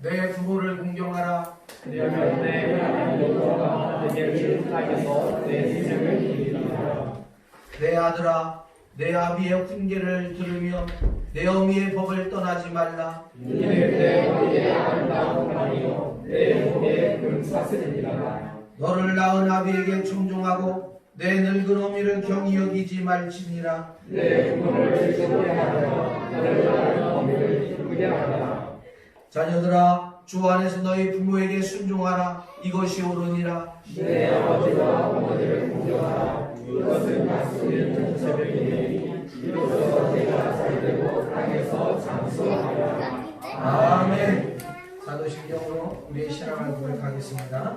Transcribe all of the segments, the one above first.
내 부모를 공경하라. 왜냐하면 내 하나님과 내게 하나님께서 내 생명을 드리리라. 내 아들아, 내 아비의 훈계를 들으며 내 어미의 법을 떠나지 말라. 이는 내 머리에 아름다운 하나니요 내 몸에 금 사슬이니라. 너를 낳은 아비에게 충종하고 내 늙은 어미를 경히 여기지 말지니라. 내 부모를 즐겁게 하라. 너를 낳은 어미를 기쁘게 하라. 자녀들아, 주 안에서 너희 부모에게 순종하라. 이것이 옳으니라. 내 아버지와 어머니를 공경하라. 이것은 약속인 새벽이니 이로써 내가 잘되고 땅에서 장수하리라. 아멘. 사도신경으로 우리의 신앙을 고백하겠습니다.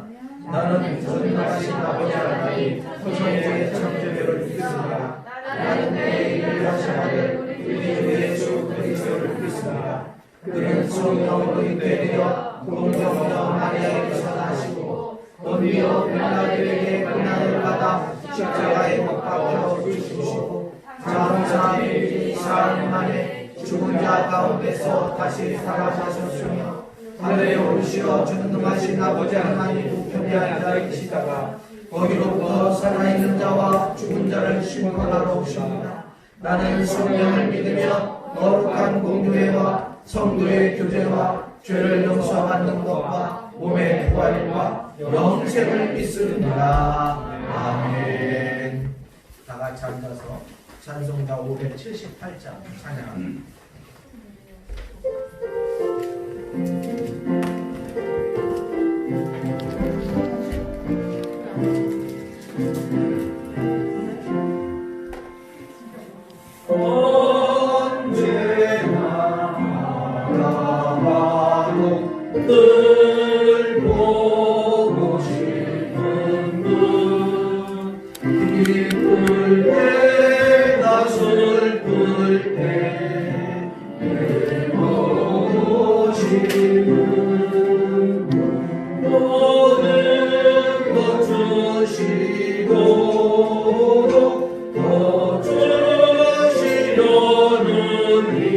나는 전능하신 아버지 하나님 천지의 창조주를 믿습니다. 나는 내 유일하신 아들 우리 주 예수 그리스도를 믿습니다. 그는 성령으로 잉태되어 동정녀 마리아에게서 나시고 본디오 빌라도에게 고난을 받아 십자가에 못 박혀 죽으시고 장사일 4일 만에 죽은 자 가운데서 다시 살아나셨으며 하늘에 오르시어 전능하신 아버지 하나님 우편에 앉아 계시다가 거기로부터 살아있는 자와 죽은 자를 심판하러 오십니다. 나는 성령을 믿으며 거룩한 공교회와 성도의 교제와 죄를 용서받는 것과 몸의 부활과 영생을 믿습니다. 아멘. 다 같이 앉아서 찬송가 578장 찬양. 늘 보고 싶은 분 기쁠 때나 슬플 때 늘 보고 싶은 분 모든 것 주시고 더 주시려는 이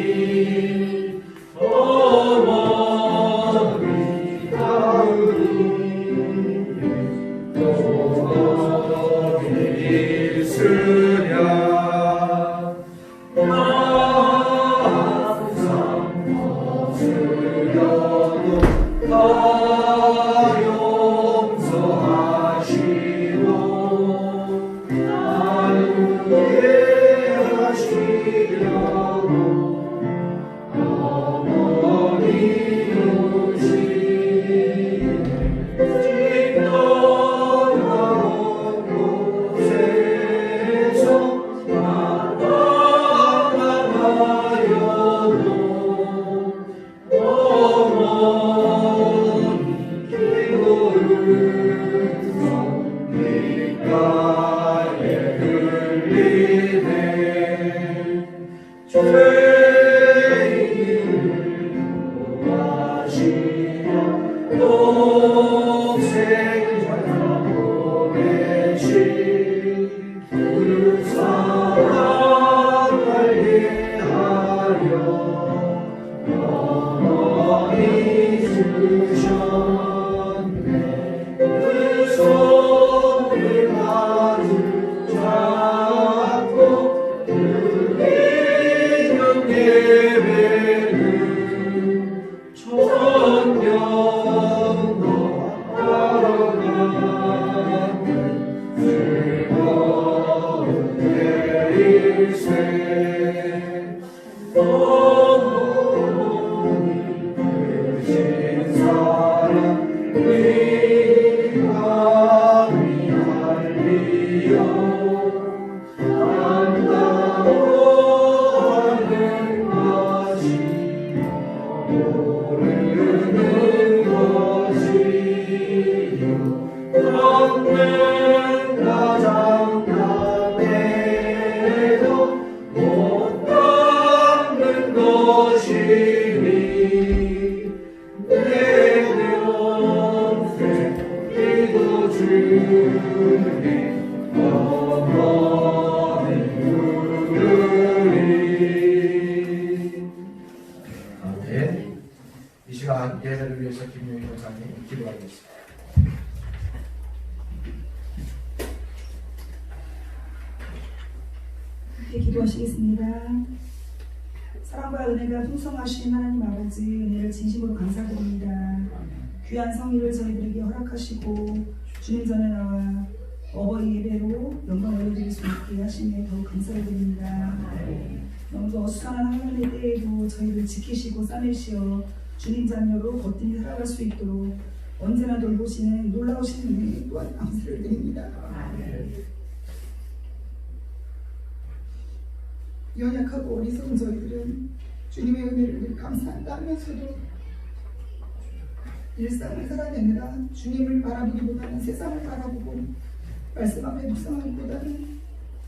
기도하겠습니다. 함께 기도하시겠습니다. 사랑과 은혜가 풍성하신 하나님 아버지, 은혜를 진심으로 감사드립니다. 귀한 성의를 저희들에게 허락하시고 주님 전에 나와 어버이 예배로 영광을 올려드릴 수 있게 하시니 더욱 감사를 드립니다. 너무도 어수선한 하나님의 때에도 저희를 지키시고 싸매시어 주님 자녀로 거뜬히 살아갈 수 있도록 언제나 돌보시는 놀라우신 은혜 또한 감사를 드립니다. 연약하고 어리석은 저희들은 주님의 은혜를 늘 감사한다 하면서도 일상을 살아내느라 주님을 바라보기보다는 세상을 바라보고 말씀 앞에 묵상하기보다는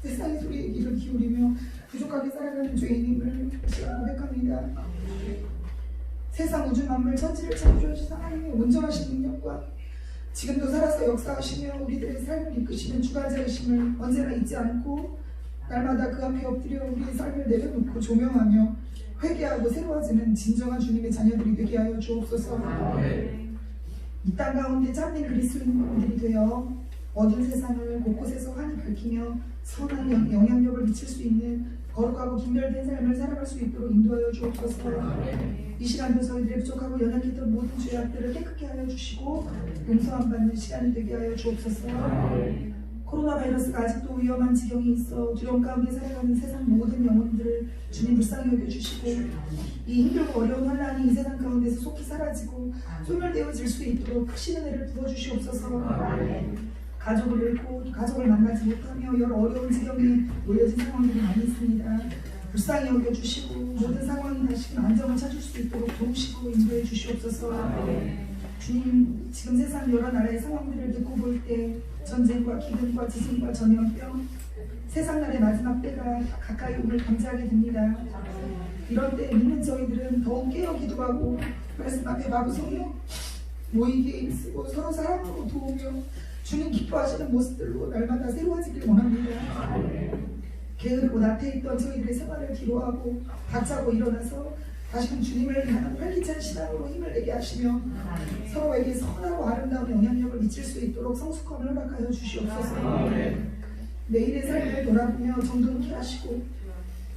세상의 소리에 귀를 기울이며 부족하게 살아가는 죄인임을 고백합니다. 세상 우주 만물 천지를 창조하신 하나님의 온전하신 능력과 지금도 살아서 역사하시며 우리들의 삶을 이끄시는 주관자이심을 언제나 잊지 않고 날마다 그 앞에 엎드려 우리의 삶을 내려놓고 조명하며 회개하고 새로워지는 진정한 주님의 자녀들이 되게 하여 주옵소서. 이 땅 가운데 짬낸 그리스도인들이 되어 어두운 세상을 곳곳에서 환히 밝히며 선한 영향력을 미칠 수 있는 거룩하고 분별된 삶을 살아갈 수 있도록 인도하여 주옵소서. 이 시간도 저희들의 부족하고 연약했던 모든 죄악들을 깨끗게 하여 주시고 용서함 받는 시간이 되게 하여 주옵소서. 코로나 바이러스가 아직도 위험한 지경에 있어 두려움 가운데 살아가는 세상 모든 영혼들을 주님 불쌍히 여겨주시고 이 힘들고 어려운 환란이 이 세상 가운데서 속히 사라지고 소멸되어질 수 있도록 크신 은혜를 부어주시옵소서. 가족을 잃고 가족을 만나지 못하며 여러 어려운 지경에 놓여진 상황들이 많이 있습니다. 불쌍히 여겨주시고 모든 상황이 다시금 안정을 찾을 수 있도록 도우시고 인도해 주시옵소서. 주님, 지금 세상 여러 나라의 상황들을 듣고 볼 때 전쟁과 기근과 지진과 전염병, 세상 날의 마지막 때가 가까이 오길 감지하게 됩니다. 이럴 때 믿는 저희들은 더욱 깨어 기도하고 말씀 앞에 마구성여 모이기에 힘쓰고 서로 사랑으로 도우며 주님 기뻐하시는 모습들로 날마다 새로워지길 원합니다. 게으르고 나태했던 저희들의 생활을 기로하고 박차고 일어나서 다시금 주님을 향한 활기찬 신앙으로 힘을 내게 하시며 서로에게 선하고 아름다운 영향력을 미칠 수 있도록 성숙함을 허락하여 주시옵소서. 매일의 삶을 돌아보며 정돈케 하시고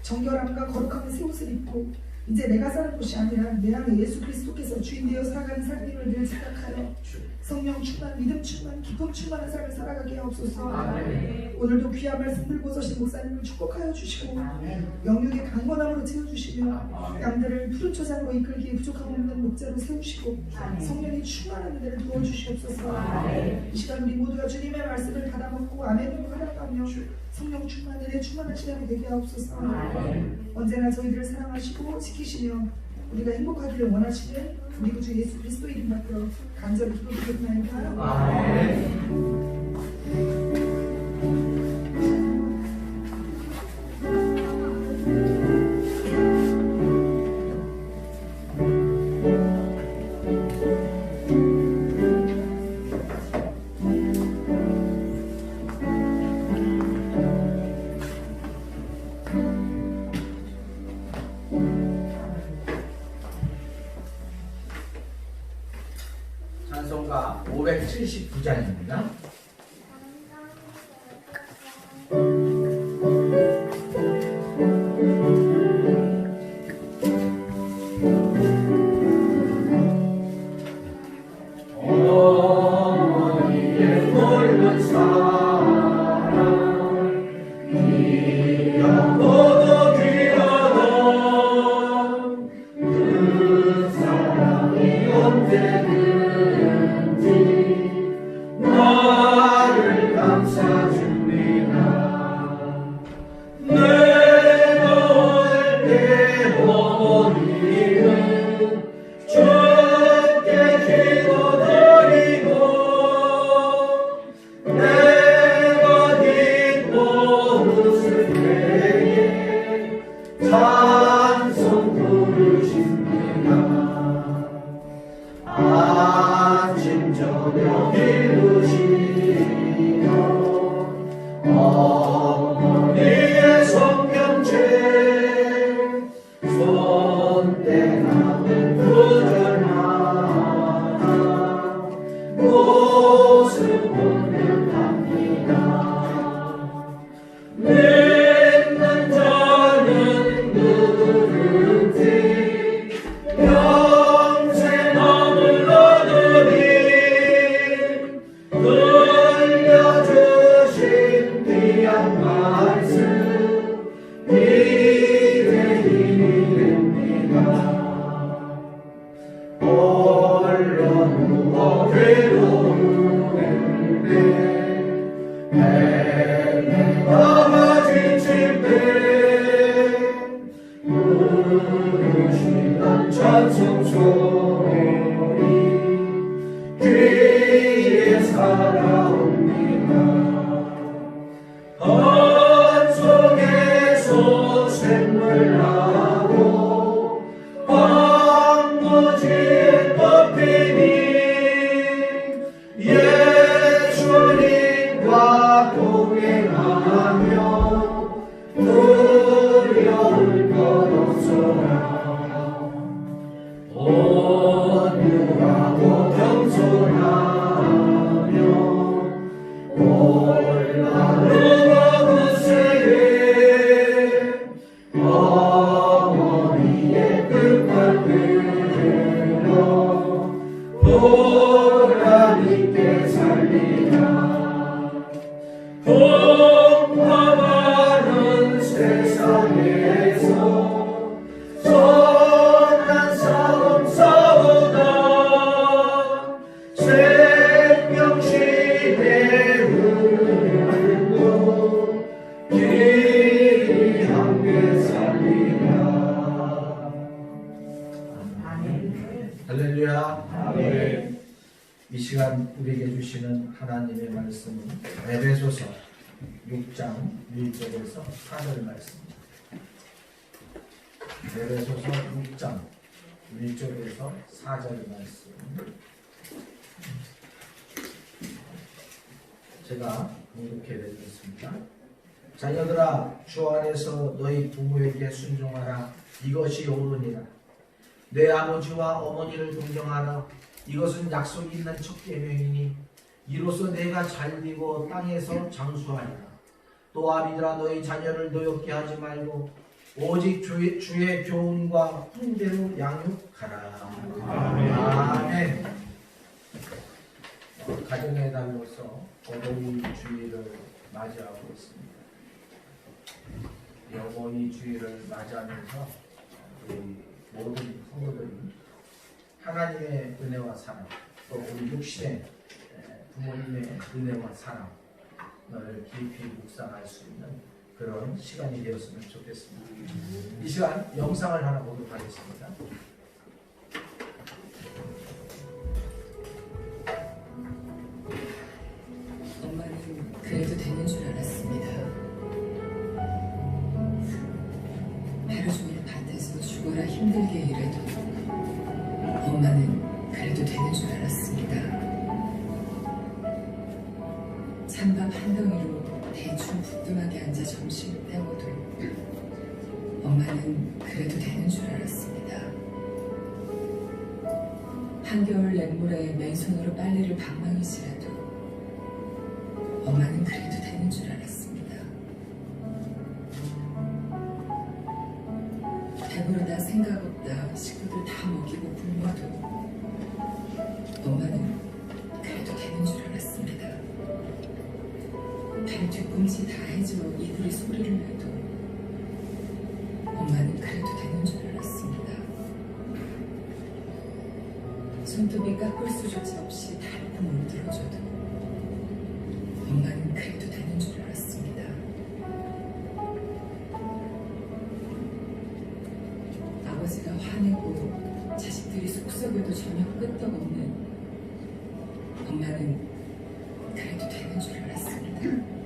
정결함과 거룩함의 새 옷을 입고 이제 내가 사는 곳이 아니라 내 안에 예수 그리스도께서 주인 되어 살아가는 삶임을 늘 생각하여 성령 충만, 믿음 충만, 기쁨 충만한 삶을 살아가게 하옵소서. 오늘도 귀한 말씀 들고 서신 목사님을 축복하여 주시고 영육의 강건함으로 채워주시며 양들을 푸른 초장으로 이끌기에 부족함 없는 목자로 세우시고 성령의 충만한 은혜를 부어주시옵소서. 이 시간 우리 모두가 주님의 말씀을 받아먹고 아멘으로 살아가며 성령 충만, 은혜 충만한 시간이 되게 하옵소서. 언제나 저희들을 사랑하시고 지키시며 우리가 행복하기를 원하시는 우리 구주 예수 그리스도 이름 받들어 간절히 기도드리옵나이다. 아멘. 찬송가 579장입니다. 어머니의 붉은 사랑 귀엽고도 귀하던 그 사랑이 언제든지 나를 감싸줍니다. 내가 올 때 어머니는 주께 기도드리고 내 어머니의 뜻을 들어 보람 있게 살리라. 폭파하는 세상에서 선한 싸움 싸우다 생명시대 흐르고 귀하게 살리라. 할렐루야. 아멘. 이 시간 우리에게 주시는 하나님의 말씀은 에베소서 6장 1절에서 4절 말씀입니다. 에베소서 6장 1절에서 4절 말씀. 제가 공독해 드리겠습니다. 자녀들아, 주 안에서 너희 부모에게 순종하라. 이것이 옳으니라. 내 아버지와 어머니를 존경하라. 이것은 약속이 있는 첫 계명이니 이로써 내가 잘되고 땅에서 장수하리라. 또 아비들아, 너희 자녀를 노엽게 하지 말고 오직 주의 교훈과 훈계로 양육하라. 아멘. 가정의 달로서 어버이 주일을 맞이하고 있습니다. 이 어버이 주일을 맞이하면서 우리 모든 성도들이 하나님의 은혜와 사랑, 또 우리 육신의 부모님의 은혜와 사랑을 깊이 묵상할 수 있는 그런 시간이 되었으면 좋겠습니다. 이 시간 영상을 하나 보도록 하겠습니다. 엄마는 그래도 되는 줄 알았습니다. 하루 종일 밭에서 죽어라 힘들게 일해도 엄마는 그래도 되는 줄 알았습니다. 찬밥 한 덩이로 대충 부뚜하게 앉아 점심을 때워도 엄마는 그래도 되는 줄 알았습니다. 한겨울 냉물에 맨손으로 빨래를 방망이질해도 엄마는 그래도 되는 줄 알았습니다. 배부르다 생각 없다 식구들 다 먹이고 굶어도 엄마는 그래도 되는 줄 알았습니다. 발 뒤꿈치 다 해줘 이들이 소리를 내도 엄마는 그래도 되는 줄 알았습니다. 손톱이 깎을 수조차 없이 달고 물들어줘도 엄마는 그래도 되는 줄 알았습니다. 아버지가 화내고 자식들이 속썩여도 전혀 끄떡없는 엄마는 그래도 되는 줄 알았습니다.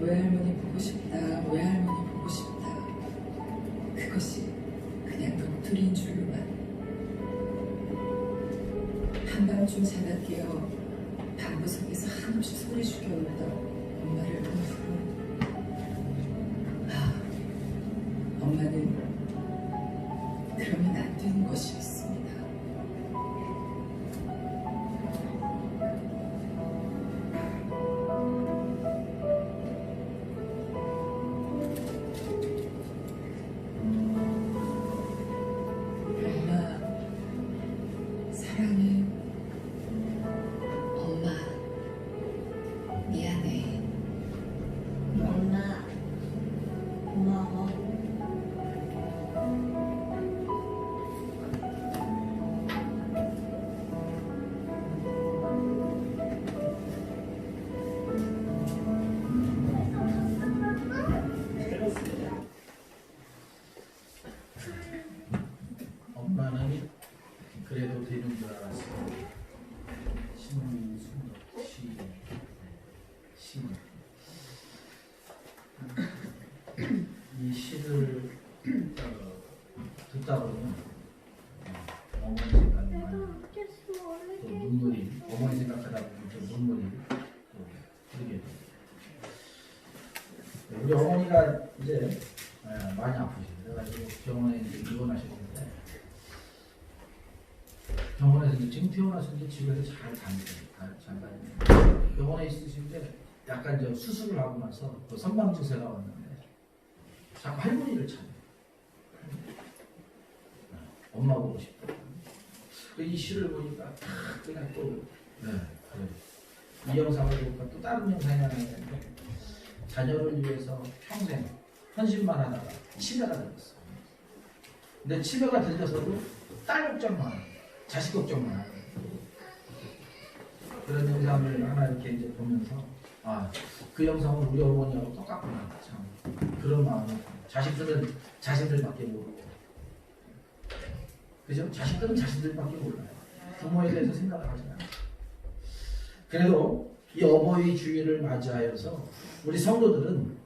외할머니 보고 싶다, 외할머니 보고 싶다. 그것이 그냥 녹두리인 줄로만. 한밤중 자다 깨어 방구석에서 한없이 소리 죽여오던 엄마를 본 후로 엄마는 그러면 안 되는 것이었습니다. 엄마 사랑해. 엄마 미안해. 엄마 고마워. 엄마는 그래도 되는 줄 알았어요. 이 시를 듣다 보면 어머니 생각이 많이 또 눈물이, 어머니 생각하다 보면 또 눈물이 또 흐르게 돼요. 우리 어머니가 이제 많이 아프시고 그래가지고 병원에 이제 입원하셨는데 병원에서 이제 지금 태어나서 이제 집에서 잘 다니세요. 병원에 있으신데 약간 저 수술을 하고 나서 그 선망 증세가 왔는데 자꾸 할머니를 찾아요. 엄마 보고 싶다. 이 시를 보니까 그냥 또 이 영상을 보니까 또 다른 영상이 하나 있는데 자녀를 위해서 평생 헌신만 하다가 치매가 들었어. 근데 치매가 들려서도 딸 걱정만 하고 자식 걱정만 하고 그런 영상을 하나 이렇게 이제 보면서 그 영상은 우리 어머니하고 똑같구나. 참 그런 마음이 자식들은 자신들밖에 모르고 그죠? 자식들은 자신들밖에 몰라요. 부모에 대해서 생각을 하지 않아요. 그래도 이 어버이 주일을 맞이하여서 우리 성도들은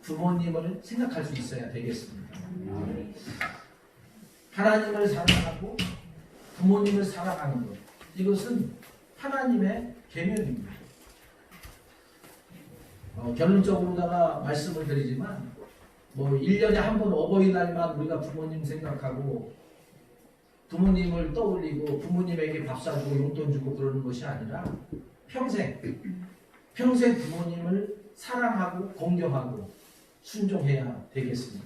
부모님을 생각할 수 있어야 되겠습니다. 하나님을 사랑하고 부모님을 사랑하는 것, 이것은 하나님의 계명입니다. 결론적으로다가 말씀을 드리지만 1년에 한 번 어버이날만 우리가 부모님 생각하고 부모님을 떠올리고 부모님에게 밥 사주고 용돈 주고 그러는 것이 아니라 평생 부모님을 사랑하고 공경하고 순종해야 되겠습니다.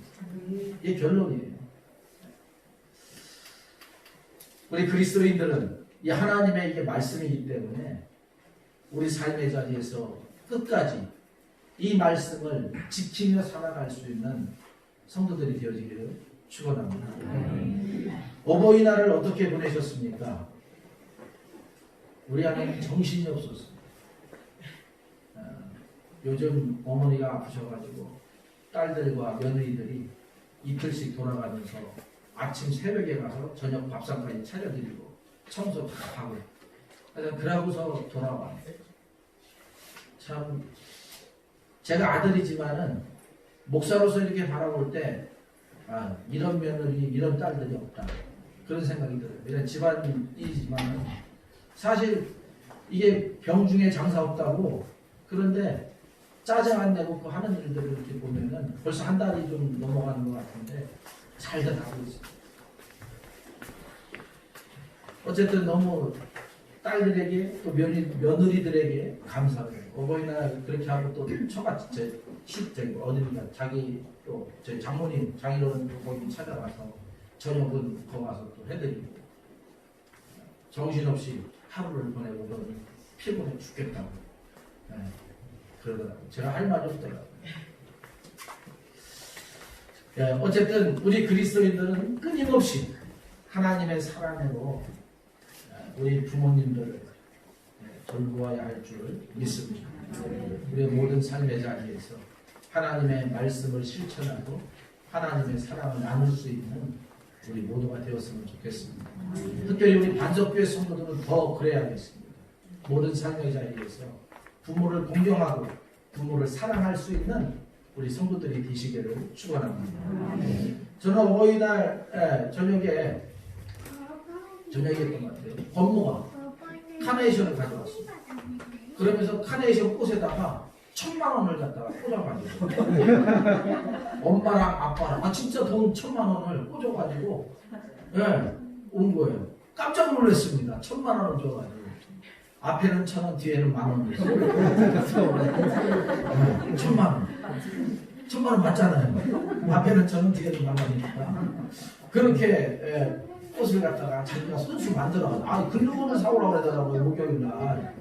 이게 결론이에요. 우리 그리스도인들은 이 하나님의 이게 말씀이기 때문에 우리 삶의 자리에서 끝까지 이 말씀을 지키며 살아갈 수 있는 성도들이 되어지기를 축원합니다. 어버이날을 어떻게 보내셨습니까? 우리 안에 정신이 없었어요. 요즘 어머니가 아프셔가지고 딸들과 며느리들이 이틀씩 돌아가면서 아침 새벽에 가서 저녁 밥상까지 차려드리고 청소 다 하고 그러고서 돌아와요. 참 제가 아들이지만은 목사로서 이렇게 바라볼 때 이런 며느리 이런 딸들이 없다 그런 생각이 들어요. 이런 집안이지만은 사실 이게 병중에 장사 없다고 그런데 짜증 안 내고 그 하는 일들을 이렇게 보면은 벌써 한 달이 좀 넘어가는 것 같은데 잘들 하고 있어요. 어쨌든 너무 딸들에게 또 며느리들에게 감사해요. 어버이날 그렇게 하고 또 처갓집 어딘가 자기 또 저희 장모님 장인어른 거기 찾아가서 저녁은 거기 가서 또 해드리고 정신없이 하루를 보내고 그러니 피곤해 죽겠다고 그러더라고요. 제가 할 말이 없더라고요. 어쨌든 우리 그리스도인들은 끊임없이 하나님의 사랑으로 우리 부모님들을 돌보아야 할 줄 믿습니다. 우리의 모든 삶의 자리에서 하나님의 말씀을 실천하고 하나님의 사랑을 나눌 수 있는 우리 모두가 되었으면 좋겠습니다. 특별히 우리 반석교회 성도들은 더 그래야겠습니다. 모든 삶의 자리에서 부모를 공경하고 부모를 사랑할 수 있는 우리 성도들이 되시기를 축원합니다. 저는 어버이날 저녁에 했던 것 같아요. 법무가 카네이션을 가져왔습니다. 그러면서 카네이션 꽃에다가 1,000,000원을 갖다가 꽂아가지고 엄마랑 아빠랑 진짜 돈 1,000,000원을 꽂아가지고 온 거예요. 깜짝 놀랐습니다. 1,000,000원을 줘가지고 앞에는 1,000원 뒤에는 10,000원 1,000,000원 1,000,000원 맞잖아요. 앞에는 1,000원 뒤에는 10,000원이니까 그렇게 꽃을 갖다가 자기가 손수 만들어 글루건을 사오라고 하더라고요. 목요일날.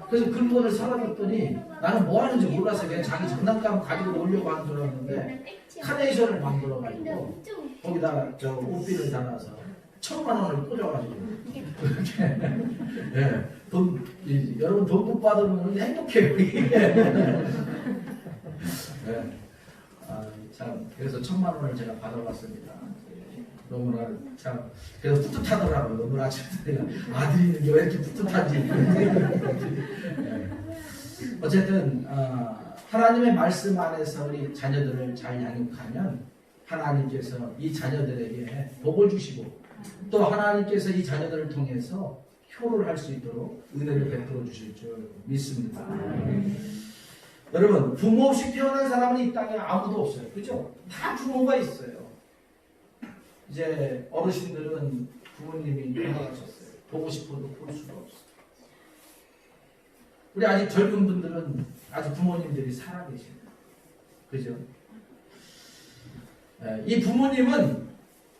그래서 글루건을 사다 줬더니 나는 뭐 하는지 몰라서 그냥 자기 장난감 가지고 놀려고 하는 줄 알았는데 카네이션을 만들어가지고 거기다가 저 옷비를 달아서 1,000,000원을 꽂아가지고 그렇게 여러분 돈 못 받으면 행복해요. 참 그래서 1,000,000원을 제가 받아봤습니다. 너무나 참 그래서 뿌듯하더라고요. 너무나 내가 아들이 있는 게 왜 이렇게 뿌듯한지. 어쨌든 하나님의 말씀 안에서 우리 자녀들을 잘 양육하면 하나님께서 이 자녀들에게 복을 주시고 또 하나님께서 이 자녀들을 통해서 효를 할 수 있도록 은혜를 베풀어 주실 줄 믿습니다. 여러분 부모 없이 태어난 사람은 이 땅에 아무도 없어요. 그죠? 다 부모가 있어요. 이제 어르신들은 부모님이 돌아가셨어요. 보고 싶어도 볼 수가 없어. 우리 아직 젊은 분들은 아직 부모님들이 살아계십니다. 그죠? 이 부모님은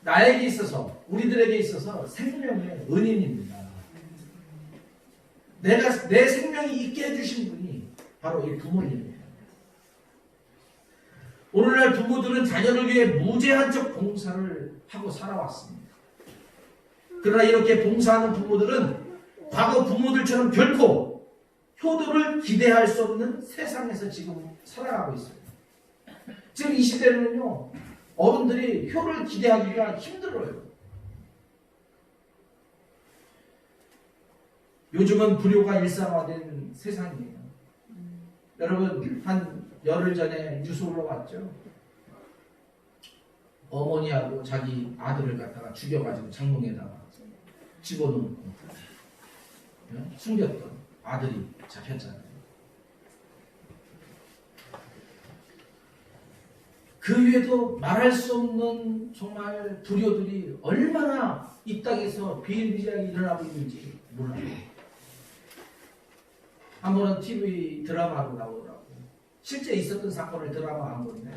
나에게 있어서, 우리들에게 있어서 생명의 은인입니다. 내 생명이 있게 해주신 분이 바로 이 부모님입니다. 오늘날 부모들은 자녀를 위해 무제한적 봉사를 하고 살아왔습니다. 그러나 이렇게 봉사하는 부모들은 과거 부모들처럼 결코 효도를 기대할 수 없는 세상에서 지금 살아가고 있어요. 지금 이 시대는요, 어른들이 효를 기대하기가 힘들어요. 요즘은 불효가 일상화된 세상이에요. 여러분, 한 열흘 전에 뉴스 올라왔죠? 어머니하고 자기 아들을 갖다가 죽여가지고 장롱에다가 집어넣고 숨겼던 아들이 잡혔잖아요. 그 위에도 말할 수 없는 정말 불효들이 얼마나 이 땅에서 비일비재하게 일어나고 있는지 몰라요. 한 번은 TV 드라마로 나오더라고. 실제 있었던 사건을 드라마 한 건데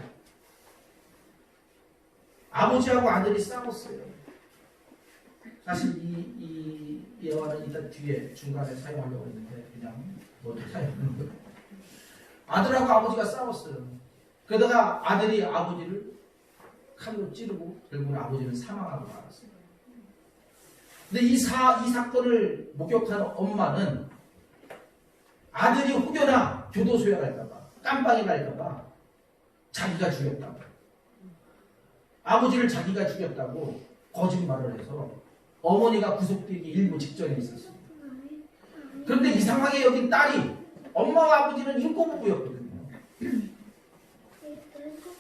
아버지하고 아들이 싸웠어요. 사실 이 예화는 이따 뒤에 중간에 사용하려고 했는데 그냥 모두 사용하는 거예요. 아들하고 아버지가 싸웠어요. 그러다가 아들이 아버지를 칼로 찌르고 결국은 아버지는 사망하고 말았어요. 근데 이 사건을 목격한 엄마는 아들이 혹여나 교도소에 갈까봐, 깜빵에 갈까봐 자기가 죽였다고, 아버지를 자기가 죽였다고 거짓말을 해서 어머니가 구속되기 일부 직전에 있었습니다. 그런데 이상하게 여긴 딸이, 엄마와 아버지는 인권부부였거든요.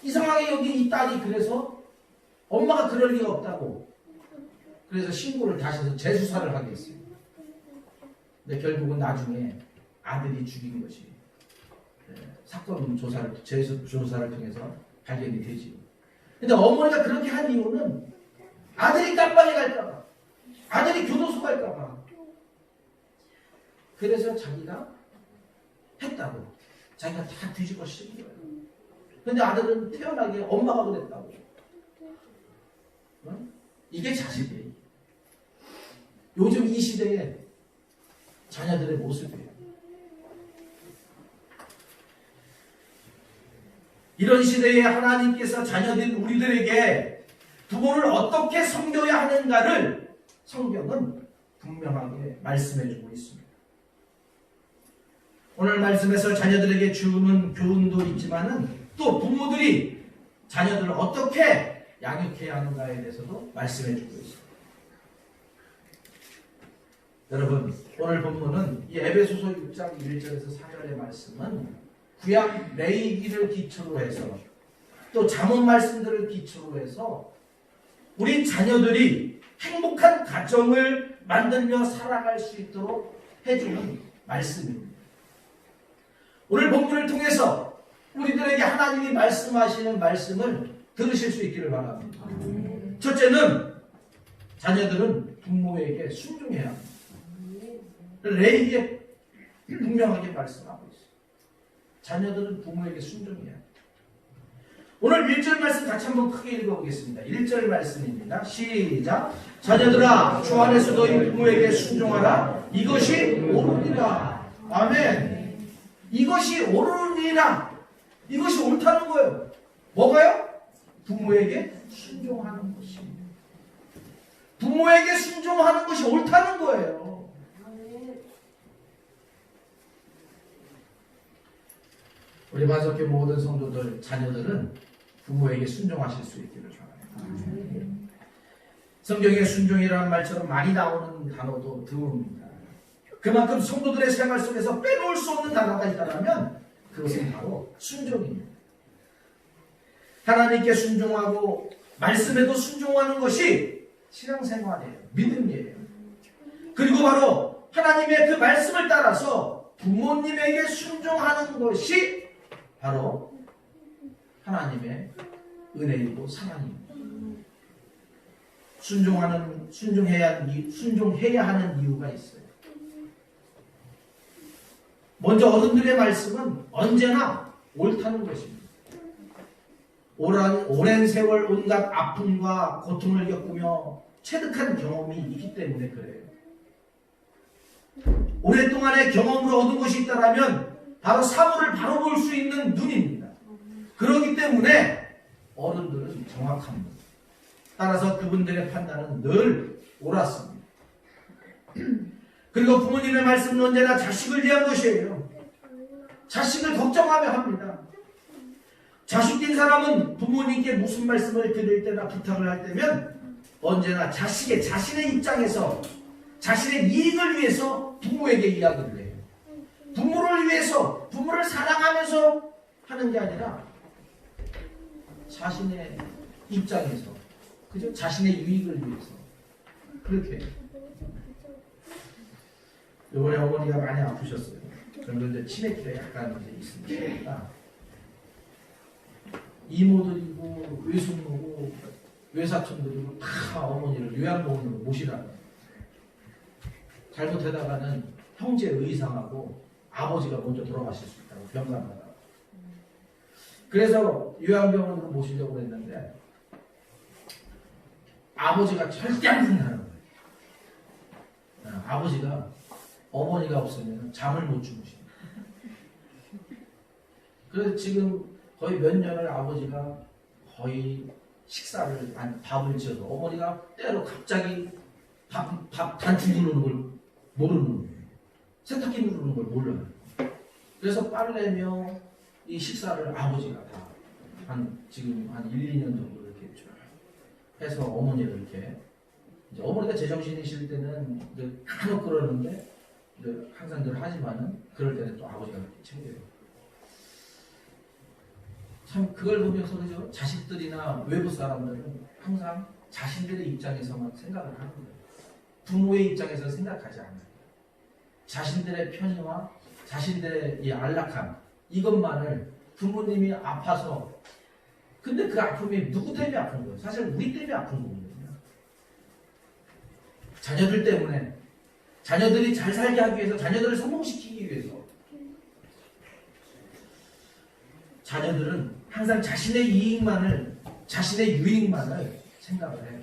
이상하게 여기 이 딸이 그래서 엄마가 그럴 리가 없다고 그래서 신고를 다시 해서 재수사를 하게 했어요. 근데 결국은 나중에 아들이 죽인 것이 사건 조사를, 재수조사를 통해서 발견이 되지요. 근데 어머니가 그렇게 한 이유는 아들이 깜빵에 갈까봐, 아들이 교도소 갈까봐. 그래서 자기가 했다고, 자기가 다 뒤집어 씌운 거예요. 근데 아들은 태어나게 엄마가 그랬다고. 이게 자식이에요. 요즘 이 시대에 자녀들의 모습이에요. 이런 시대에 하나님께서 자녀된 우리들에게 부모를 어떻게 섬겨야 하는가를 성경은 분명하게 말씀해주고 있습니다. 오늘 말씀에서 자녀들에게 주는 교훈도 있지만은 또 부모들이 자녀들을 어떻게 양육해야 하는가에 대해서도 말씀해주고 있습니다. 여러분, 오늘 본문은 이 에베소서 6장 1절에서 4절의 말씀은 구약 레위기를 기초로 해서 또 잠언 말씀들을 기초로 해서 우리 자녀들이 행복한 가정을 만들며 살아갈 수 있도록 해주는 말씀입니다. 오늘 본문을 통해서 우리들에게 하나님이 말씀하시는 말씀을 들으실 수 있기를 바랍니다. 첫째는 자녀들은 부모에게 순종해야 합니다. 레위기에 분명하게 말씀하고 있어요. 자녀들은 부모에게 순종해야 합니다. 오늘 1절 말씀 같이 한번 크게 읽어보겠습니다. 1절 말씀입니다. 시작. 자녀들아, 주 안에서 너희 부모에게 순종하라. 이것이 옳으니라. 아멘. 이것이 옳으니라. 이것이 옳다는 거예요. 뭐가요? 부모에게 순종하는 것입니다. 부모에게 순종하는 것이 옳다는 거예요. 우리 반석교 모든 성도들, 자녀들은 부모에게 순종하실 수 있기를 바랍니다. 성경에 순종이라는 말처럼 많이 나오는 단어도 드뭅니다. 그만큼 성도들의 생활 속에서 빼놓을 수 없는 단어가 있다면 그것은 바로 순종입니다. 하나님께 순종하고 말씀에도 순종하는 것이 신앙생활이에요. 믿음이에요. 그리고 바로 하나님의 그 말씀을 따라서 부모님에게 순종하는 것이 바로 하나님의 은혜이고 사랑입니다. 순종해야 하는 이유가 있어요. 먼저 어른들의 말씀은 언제나 옳다는 것입니다. 오랜 세월 온갖 아픔과 고통을 겪으며 체득한 경험이 있기 때문에 그래요. 오랫동안의 경험으로 얻은 것이 있다면 바로 사물을 바로 볼 수 있는 눈입니다. 그렇기 때문에 어른들은 정확합니다. 따라서 그분들의 판단은 늘 옳았습니다. 그리고 부모님의 말씀은 언제나 자식을 위한 것이에요. 자식을 걱정하며 합니다. 자식된 사람은 부모님께 무슨 말씀을 드릴 때나 부탁을 할 때면 언제나 자신의 입장에서 자신의 이익을 위해서 부모에게 이야기를 해요. 부모를 위해서, 부모를 사랑하면서 하는 게 아니라 자신의 입장에서, 그죠? 자신의 유익을 위해서 그렇게 해요. 이번에 어머니가 많이 아프셨어요. 저는 이제 치매기가 약간 이제 있으니까 이모들이고 외숙모고 외사촌들이고 다 어머니를 요양병원으로 모시다가 잘못하다가는 형제 의상하고 아버지가 먼저 돌아가실 수 있다고 병상가다가 그래서 요양병원으로 모시려고 했는데 아버지가 절대 안 된다는 거예요. 아버지가 어머니가 없으면 잠을 못 주무십니다. 그래서 지금 거의 몇 년을 아버지가 거의 식사를, 밥을 지어서 어머니가 때로 갑자기 밥 단추 누르는 걸 모르는 거예요. 세탁기 누르는 걸 몰라요. 그래서 빨래며 이 식사를 아버지가 다 지금 한 1, 2년 정도 이렇게 쭉 해서 어머니를 이렇게 이제 어머니가 제정신이실 때는 이제 간혹 그러는데 이제 항상 늘 하지만은 그럴 때는 또 아버지가 이렇게 챙겨요. 참 그걸 보면서 그죠? 자식들이나 외부 사람들은 항상 자신들의 입장에서만 생각을 하는 거예요. 부모의 입장에서 생각하지 않아요. 자신들의 편의와 자신들의 이 안락함 이것만을 부모님이 아파서 근데 그 아픔이 누구 때문에 아픈 거예요? 사실 우리 때문에 아픈 거거든요. 자녀들 때문에 자녀들이 잘 살게 하기 위해서 자녀들을 성공시키기 위해서 자녀들은 항상 자신의 이익만을 자신의 유익만을 생각을 해요.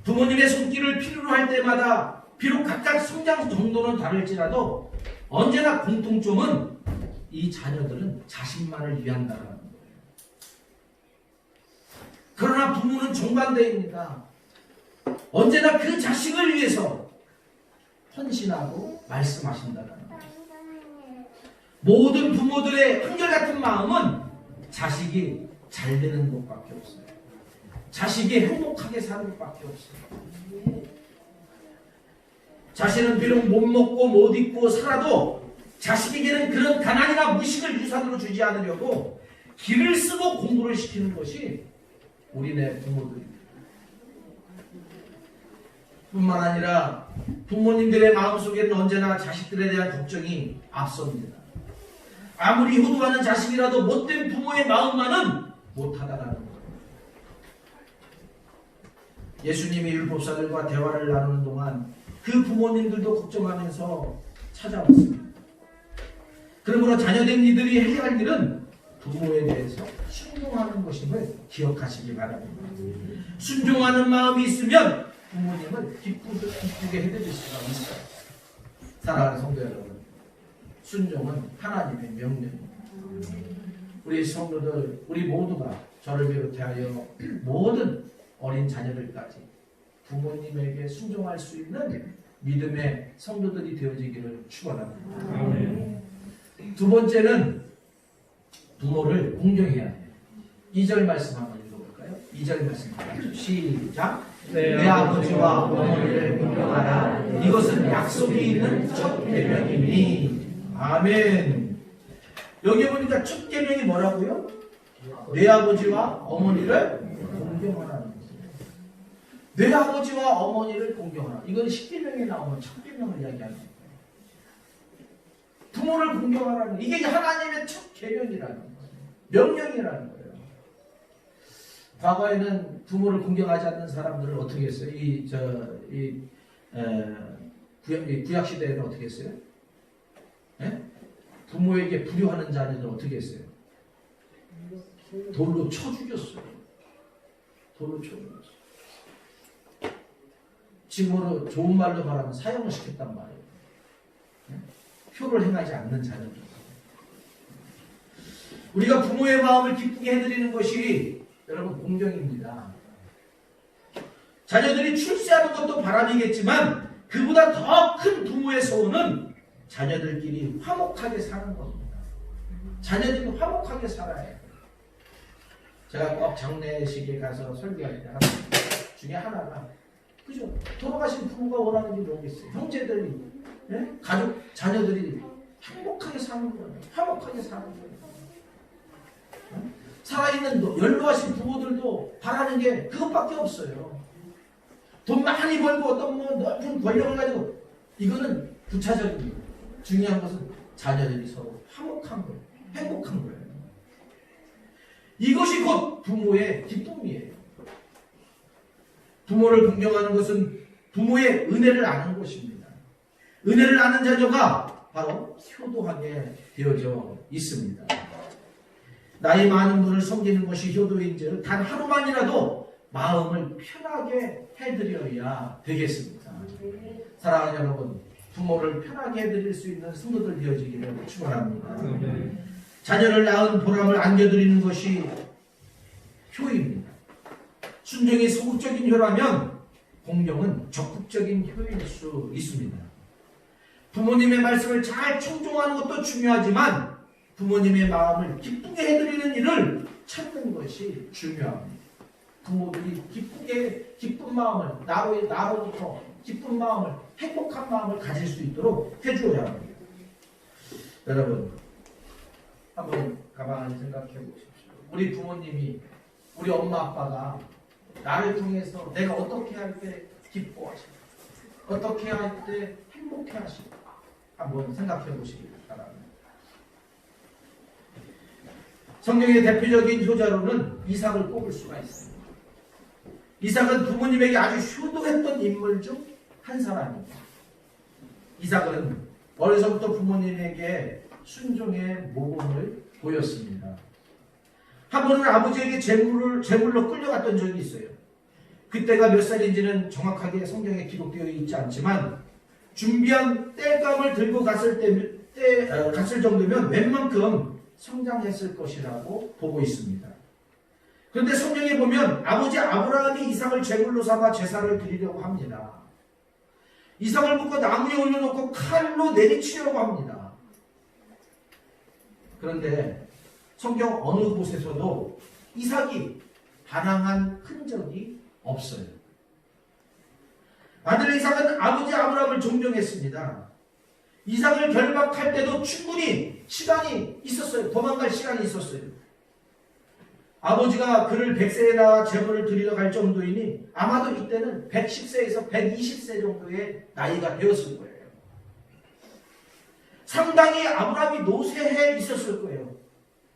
부모님의 손길을 필요로 할 때마다 비록 각각 성장 정도는 다를지라도 언제나 공통점은 이 자녀들은 자신만을 위한다는 거예요. 그러나 부모는 정반대입니다. 언제나 그 자식을 위해서 헌신하고 말씀하신다는 거예요. 모든 부모들의 한결같은 마음은 자식이 잘 되는 것밖에 없어요. 자식이 행복하게 사는 것밖에 없어요. 자신은 비록 못 먹고 못 입고 살아도 자식에게는 그런 가난이나 무식을 유산으로 주지 않으려고 길을 쓰고 공부를 시키는 것이 우리네 부모들입니다. 뿐만 아니라 부모님들의 마음속에는 언제나 자식들에 대한 걱정이 앞섭니다. 아무리 효도하는 자식이라도 못된 부모의 마음만은 못하다라는 거예요. 예수님이 율법사들과 대화를 나누는 동안 그 부모님들도 걱정하면서 찾아왔습니다. 그러므로 자녀된 이들이 해야 할 일은 부모에 대해서 순종하는 것임을 기억하시기 바랍니다. 순종하는 마음이 있으면 부모님을 기쁘게 해드릴 수가 있어요. 사랑하는 성도 여러분, 순종은 하나님의 명령입니다. 우리 성도들, 우리 모두가 저를 비롯하여 모든 어린 자녀들까지 부모님에게 순종할 수 있는 믿음의 성도들이 되어지기를 축원합니다. 아멘. 두 번째는 부모를 공경해야 해요. 2절 말씀 한번 읽어볼까요? 2절 말씀 시작. 내 아버지와 어머니를 공경하라. 이것은 약속이 있는 첫 계명이니. 아멘. 여기 보니까 첫 계명이 뭐라고요? 내 아버지와 어머니를 공경하라는 거예요. 내 아버지와 어머니를 공경하라. 이건 10계명에 나오면 첫 계명을 이야기하는 거예요. 부모를 공경하라는 이게 하나님의 첫 계명이라는 거예요. 명령이라는 거예요. 과거에는 부모를 공경하지 않는 사람들을 어떻게 했어요? 구약 시대에는 어떻게 했어요? 예? 부모에게 불효하는 자녀들은 어떻게 했어요? 돌로 쳐 죽였어요. 돌로 쳐 죽였어요. 지금으로 좋은 말로 말하면 사형을 시켰단 말이에요. 예? 효를 행하지 않는 자녀들. 우리가 부모의 마음을 기쁘게 해드리는 것이 여러분 공경입니다. 자녀들이 출세하는 것도 바람이겠지만 그보다 더 큰 부모의 소원은 자녀들끼리 화목하게 사는 겁니다. 자녀들이 화목하게 살아야 해요. 제가 꼭 장례식에 가서 설교할 때 중에 하나가 그죠? 돌아가신 부모가 원하는 게 뭐겠어요? 형제들이, 예? 가족, 자녀들이 행복하게 사는 거예요. 화목하게 사는 거예요. 살아있는 연로하신 부모들도 바라는 게 그것밖에 없어요. 돈 많이 벌고 어떤 높은 권력을 가지고 이거는 부차적입니다. 중요한 것은 자녀들이 서로 화목한 거예요. 행복한 거예요. 이것이 곧 부모의 기쁨이에요. 부모를 공경하는 것은 부모의 은혜를 아는 것입니다. 은혜를 아는 자녀가 바로 효도하게 되어져 있습니다. 나이 많은 분을 섬기는 것이 효도인즉 단 하루만이라도 마음을 편하게 해드려야 되겠습니다. 사랑하는 여러분, 부모를 편하게 해드릴 수 있는 성도들 되어지기를 축원합니다. 자녀를 낳은 보람을 안겨드리는 것이 효입니다. 순종이 소극적인 효라면 공경은 적극적인 효일 수 있습니다. 부모님의 말씀을 잘 청종하는 것도 중요하지만 부모님의 마음을 기쁘게 해드리는 일을 찾는 것이 중요합니다. 부모들이 기쁜 마음을 나로부터 기쁜 마음을 행복한 마음을 가질 수 있도록 해주어야 합니다. 여러분 한번 가만히 생각해 보십시오. 우리 부모님이 우리 엄마 아빠가 나를 통해서 내가 어떻게 할 때 기뻐하실까? 어떻게 할 때 행복해 하실까? 한번 생각해 보시기 바랍니다. 성경의 대표적인 효자로는 이삭을 꼽을 수가 있습니다. 이삭은 부모님에게 아주 효도했던 인물 중 한 사람입니다. 이삭은 어려서부터 부모님에게 순종의 모범을 보였습니다. 한 번은 아버지에게 제물로 끌려갔던 적이 있어요. 그때가 몇 살인지는 정확하게 성경에 기록되어 있지 않지만 준비한 땔감을 들고 갔을 정도면 웬만큼 성장했을 것이라고 보고 있습니다. 그런데 성경에 보면 아버지 아브라함이 이삭을 제물로 삼아 제사를 드리려고 합니다. 이삭을 묶어 나무에 올려놓고 칼로 내리치려고 합니다. 그런데 성경 어느 곳에서도 이삭이 반항한 흔적이 없어요. 아들 이삭은 아버지 아브라함을 존경했습니다. 이삭을 결박할 때도 충분히 시간이 있었어요. 도망갈 시간이 있었어요. 아버지가 그를 100세에 낳아 제물을 드리러 갈 정도이니 아마도 이때는 110세에서 120세 정도의 나이가 되었을 거예요. 상당히 아브라함이 노쇠해 있었을 거예요.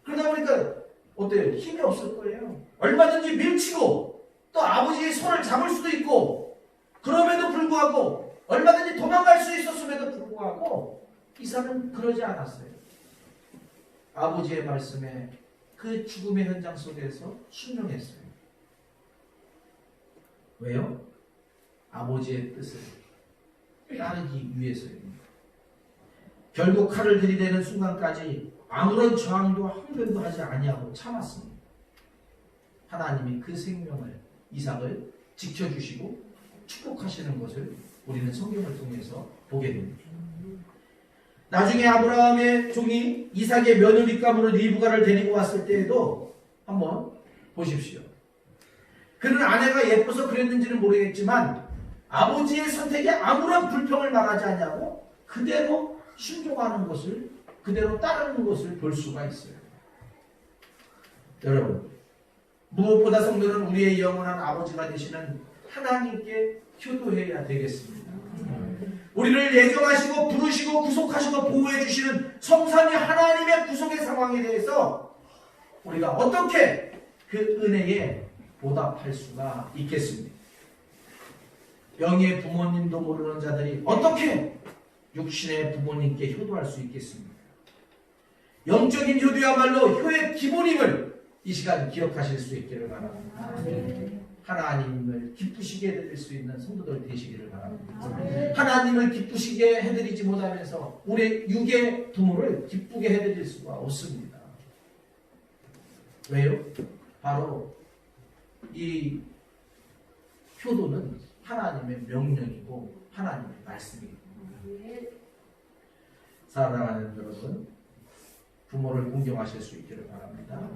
그러다 보니까 어때요? 힘이 없을 거예요. 얼마든지 밀치고 또 아버지의 손을 잡을 수도 있고 그럼에도 불구하고 얼마든지 도망갈 수 있었음에도 불구하고 이삭은 그러지 않았어요. 아버지의 말씀에 그 죽음의 현장 속에서 순종했어요. 왜요? 아버지의 뜻을 따르기 위해서입니다. 결국 칼을 들이대는 순간까지 아무런 저항도 항변도 하지 아니하고 참았습니다. 하나님이 그 생명을 이삭을 지켜주시고 축복하시는 것을 우리는 성경을 통해서 보게 됩니다. 나중에 아브라함의 종이 이삭의 며느리감으로 리브가를 데리고 왔을 때에도 한번 보십시오. 그는 아내가 예뻐서 그랬는지는 모르겠지만 아버지의 선택에 아무런 불평을 말하지 않냐고 그대로 순종하는 것을 그대로 따르는 것을 볼 수가 있어요. 여러분 무엇보다 성도는 우리의 영원한 아버지가 되시는 하나님께 효도해야 되겠습니다. 우리를 예정하시고 부르시고 구속하시고 보호해 주시는 성삼위 하나님의 구속의 상황에 대해서 우리가 어떻게 그 은혜에 보답할 수가 있겠습니까? 영의 부모님도 모르는 자들이 어떻게 육신의 부모님께 효도할 수 있겠습니까? 영적인 효도야말로 효의 기본임을 이 시간 기억하실 수 있기를 바랍니다. 하나님을 기쁘시게 해드릴 수 있는 성도들 되시기를 바랍니다. 하나님을 기쁘시게 해드리지 못하면서 우리 육의 부모를 기쁘게 해드릴 수가 없습니다. 왜요? 바로 이 효도는 하나님의 명령이고 하나님의 말씀입니다. 사랑하는 여러분, 부모를 공경하실 수 있기를 바랍니다.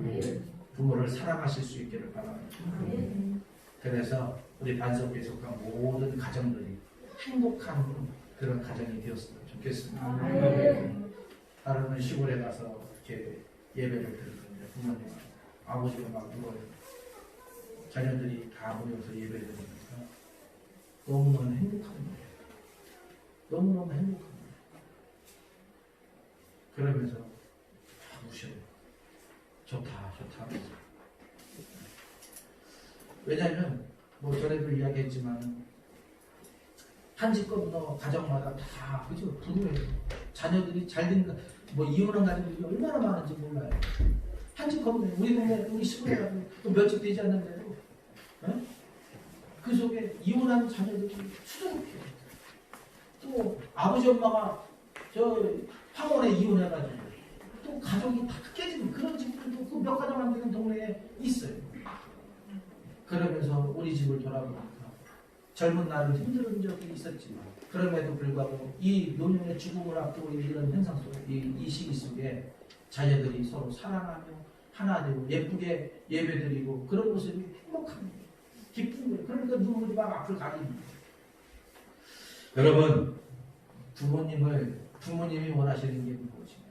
부모를 사랑하실 수 있기를 바랍니다. 그래서 우리 반석교에 속한 모든 가정들이 행복한 그런 가정이 되었으면 좋겠습니다. 다른 시골에 가서 이렇게 예배를 드리는데 부모님, 아버지가 막 누워요. 자녀들이 다 모여서 예배를 드리니까 너무너무 행복합니다. 너무너무 행복합니다. 그러면서 우셔요. 좋다, 좋다. 왜냐하면 뭐 전에도 이야기했지만 한 집 건너 가정마다 다 그죠? 부부예요. 자녀들이 잘된 거, 뭐 이혼한 가정들이 얼마나 많은지 몰라요. 한 집 건너 우리 동네 우리 시골에 가면 또 몇 집 되지 않는데도 그 속에 이혼한 자녀들이 수두룩해요. 또 아버지 엄마가 저 황혼에 이혼해가지고 또 가족이 다 깨지는 그런 집들도 그 몇 가정 안 되는 동네에 있어요. 그러면서 우리 집을 돌아보니까 젊은 날은 힘든 적이 있었지만 그럼에도 불구하고 이 노년의 죽음을 앞두고 있는 현상 속에 이 시기 속에 자녀들이 서로 사랑하며 하나 되고 예쁘게 예배드리고 그런 모습이 행복합니다. 기쁜 거예요. 그러니까 눈물이 막 앞을 가립니다. 여러분, 부모님이 원하시는 게 무엇이냐?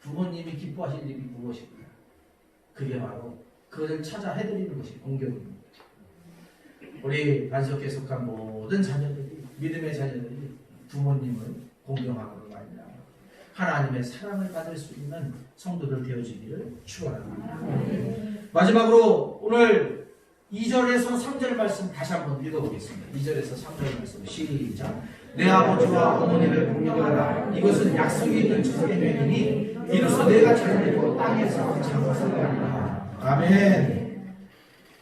부모님이 기뻐하실 일이 무엇입니까? 그게 바로 그것을 찾아 해드리는 것이 공경입니다. 우리 반석에 속한 모든 자녀들이, 믿음의 자녀들이 부모님을 공경하고 말이야. 하나님의 사랑을 받을 수 있는 성도들 되어지기를 축원합니다. 마지막으로 오늘 2절에서 3절 말씀 다시 한번 읽어보겠습니다. 2절에서 3절 말씀 시작. 내 아버지와 어머니를 공경하라. 이것은 약속이 있는 주님이니 이로써 내가 잘되고 땅에서 장수하리라. 아멘.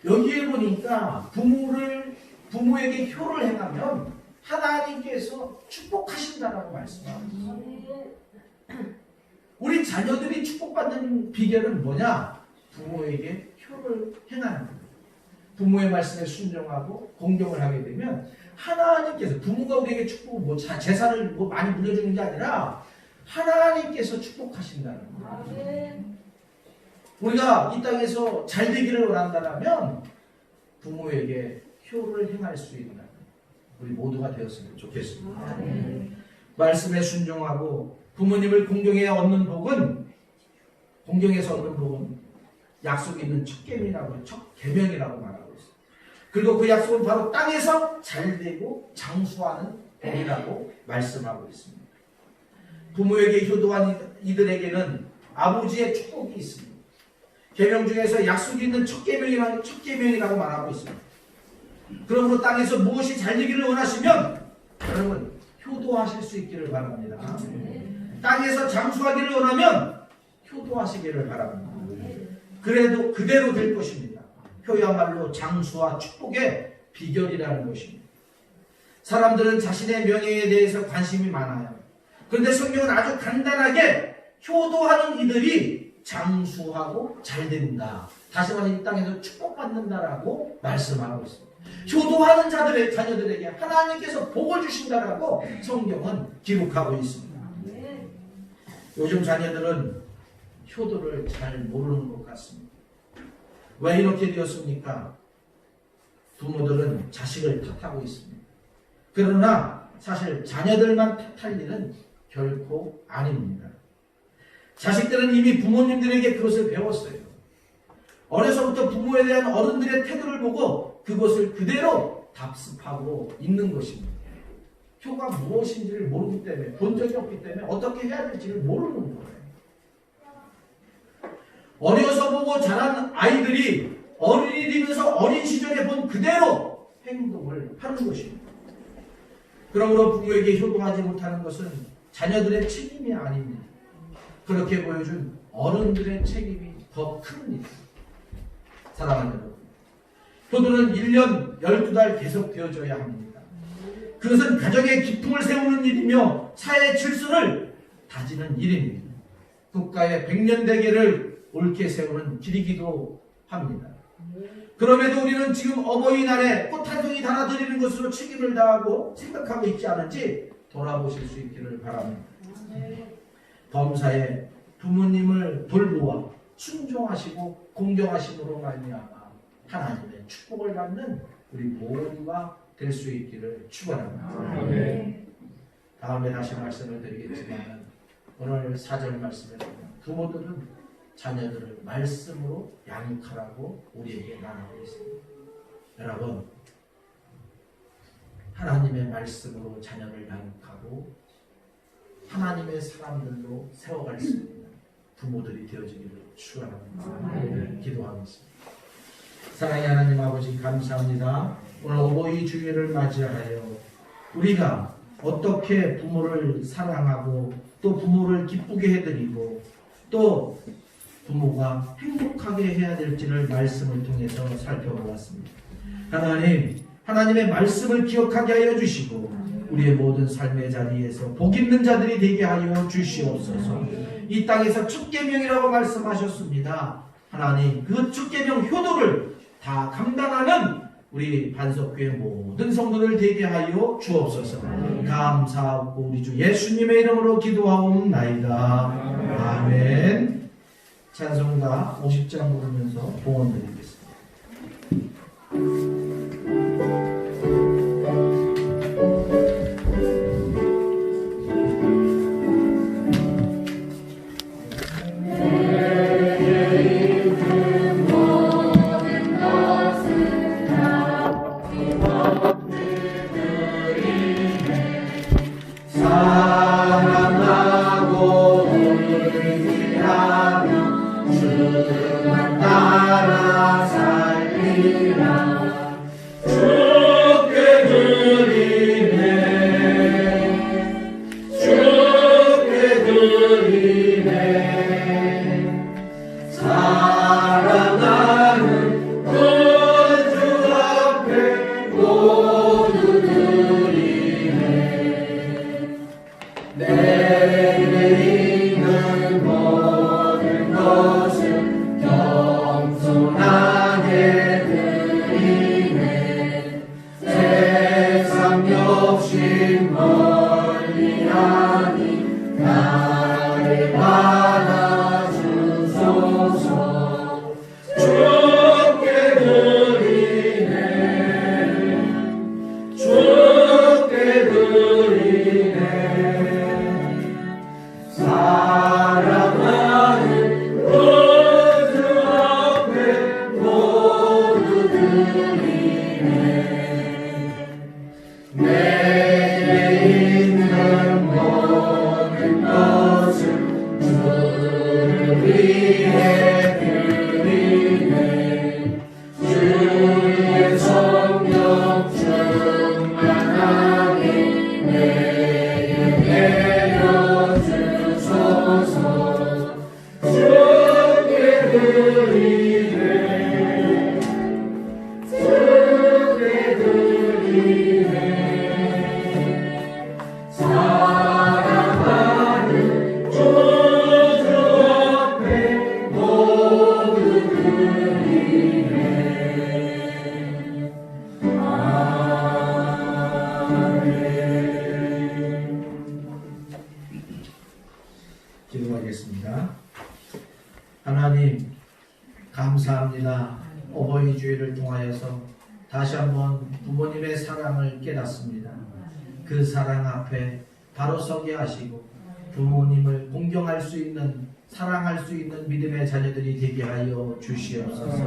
여기에 보니까 부모에게 효를 행하면 하나님께서 축복하신다라고 말씀합니다. 우리 자녀들이 축복받는 비결은 뭐냐? 부모에게 효를 행하는 겁니다. 부모의 말씀에 순종하고 공경을 하게 되면 하나님께서 부모가 우리에게 축복, 재산을 많이 물려주는 게 아니라 하나님께서 축복하신다는 거예요. 우리가 이 땅에서 잘 되기를 원한다면 부모에게 효를 행할 수 있는 우리 모두가 되었으면 좋겠습니다. 말씀에 순종하고 부모님을 공경해야 얻는 복은, 공경해서 얻는 복은 약속이 있는 첫 계명이라고, 첫 계명이라고 말하고 있습니다. 그리고 그 약속은 바로 땅에서 잘되고 장수하는 복이라고 말씀하고 있습니다. 부모에게 효도한 이들에게는 아버지의 축복이 있습니다. 계명 중에서 약속이 있는 첫 계명이라고 말하고 있습니다. 그러므로 땅에서 무엇이 잘되기를 원하시면 여러분 효도하실 수 있기를 바랍니다. 땅에서 장수하기를 원하면 효도하시기를 바랍니다. 그래도 그대로 될 것입니다. 효야말로 장수와 축복의 비결이라는 것입니다. 사람들은 자신의 명예에 대해서 관심이 많아요. 그런데 성경은 아주 간단하게 효도하는 이들이 장수하고 잘 된다. 다시 말해 이 땅에서 축복받는다라고 말씀하고 있습니다. 효도하는 자들의 자녀들에게 하나님께서 복을 주신다라고 성경은 기록하고 있습니다. 요즘 자녀들은 효도를 잘 모르는 것 같습니다. 왜 이렇게 되었습니까? 부모들은 자식을 탓하고 있습니다. 그러나 사실 자녀들만 탓할 일은 결코 아닙니다. 자식들은 이미 부모님들에게 그것을 배웠어요. 어려서부터 부모에 대한 어른들의 태도를 보고 그것을 그대로 답습하고 있는 것입니다. 효가 무엇인지를 모르기 때문에, 본 적이 없기 때문에 어떻게 해야 될지를 모르는 거예요. 어려서 보고 자란 아이들이 어린이 되면서 어린 시절에 본 그대로 행동을 하는 것입니다. 그러므로 부모에게 효도하지 못하는 것은 자녀들의 책임이 아닙니다. 그렇게 보여준 어른들의 책임이 더 큽니다. 사랑하는 여러분, 효도는 1년 12달 계속 되어져야 합니다. 그것은 가정의 기풍을 세우는 일이며 사회의 질서를 다지는 일입니다. 국가의 100년 대계를 옳게 세우는 길이기도 합니다. 그럼에도 우리는 지금 어버이날에 꽃 한 송이 달아드리는 것으로 책임을 다하고 생각하고 있지 않은지 돌아보실 수 있기를 바랍니다. 범사에 부모님을 돌보아 순종하시고 공경하심으로 말미암아 하나님의 축복을 받는 우리 모두가 될 수 있기를 축원합니다. 다음에 다시 말씀을 드리겠지만 오늘 4절 말씀에 보면 부모들은 자녀들을 말씀으로 양육하라고 우리에게 말하고 있습니다. 여러분, 하나님의 말씀으로 자녀를 양육하고 하나님의 사람들로 세워갈 수 있는 부모들이 되어지기를 축원합니다. 기도하겠습니다. 사랑의 하나님 아버지, 감사합니다. 오늘 어버이 주일을 맞이하여 우리가 어떻게 부모를 사랑하고 또 부모를 기쁘게 해드리고 또 부모가 행복하게 해야 될지를 말씀을 통해서 살펴보았습니다. 하나님, 하나님의 말씀을 기억하게 하여 주시고 우리의 모든 삶의 자리에서 복 있는 자들이 되게 하여 주시옵소서. 이 땅에서 첫 계명이라고 말씀하셨습니다. 하나님, 그 첫 계명 효도를 다 감당하는 우리 반석교회 모든 성도들 되게 하여 주옵소서. 감사하고 우리 주 예수님의 이름으로 기도하옵나이다. 아멘. 찬송가 50장 부르면서 봉헌 드리겠습니다. 기도하겠습니다. 하나님, 감사합니다. 어버이 주일을 통하여서 다시 한번 부모님의 사랑을 깨닫습니다. 그 사랑 앞에 바로 서게 하시고 부모님을 공경할 수 있는, 사랑할 수 있는 믿음의 자녀들이 되게 하여 주시옵소서.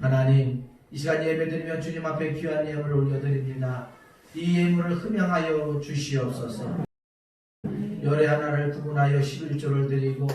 하나님, 이 시간 예배드리며 주님 앞에 귀한 예물을 올려드립니다. 이 예물을 흠양하여 주시옵소서. 열의 하나를 구분하여 11조를 드리고